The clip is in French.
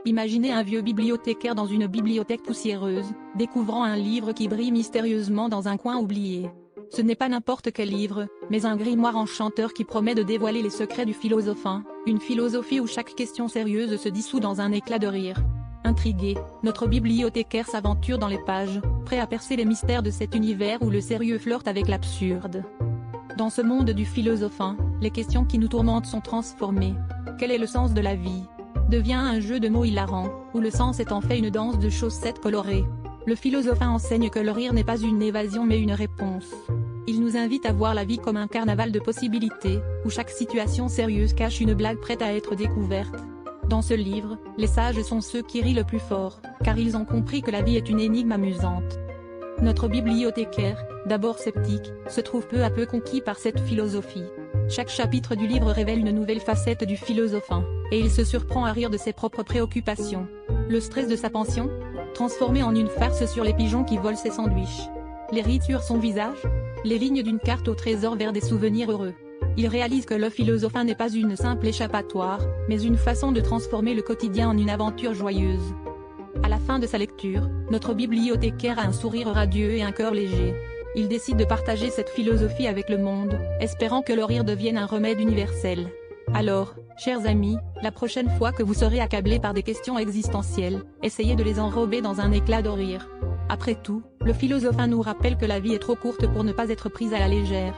Imaginez un vieux bibliothécaire dans une bibliothèque poussiéreuse, découvrant un livre qui brille mystérieusement dans un coin oublié. Ce n'est pas n'importe quel livre, mais un grimoire enchanteur qui promet de dévoiler les secrets du philosophin, une philosophie où chaque question sérieuse se dissout dans un éclat de rire. Intrigué, notre bibliothécaire s'aventure dans les pages, prêt à percer les mystères de cet univers où le sérieux flirte avec l'absurde. Dans ce monde du philosophin, les questions qui nous tourmentent sont transformées. Quel est le sens de la vie ? Devient un jeu de mots hilarant, où le sens est en fait une danse de chaussettes colorées. Le philosophin enseigne que le rire n'est pas une évasion mais une réponse. Il nous invite à voir la vie comme un carnaval de possibilités, où chaque situation sérieuse cache une blague prête à être découverte. Dans ce livre, les sages sont ceux qui rient le plus fort, car ils ont compris que la vie est une énigme amusante. Notre bibliothécaire, d'abord sceptique, se trouve peu à peu conquis par cette philosophie. Chaque chapitre du livre révèle une nouvelle facette du philosophin, et il se surprend à rire de ses propres préoccupations. Le stress de sa pension, transformé en une farce sur les pigeons qui volent ses sandwichs. Les rides sur son visage, les lignes d'une carte au trésor vers des souvenirs heureux. Il réalise que le philosophin n'est pas une simple échappatoire, mais une façon de transformer le quotidien en une aventure joyeuse. À la fin de sa lecture, notre bibliothécaire a un sourire radieux et un cœur léger. Il décide de partager cette philosophie avec le monde, espérant que le rire devienne un remède universel. Alors, chers amis, la prochaine fois que vous serez accablés par des questions existentielles, essayez de les enrober dans un éclat de rire. Après tout, le philosophin nous rappelle que la vie est trop courte pour ne pas être prise à la légère.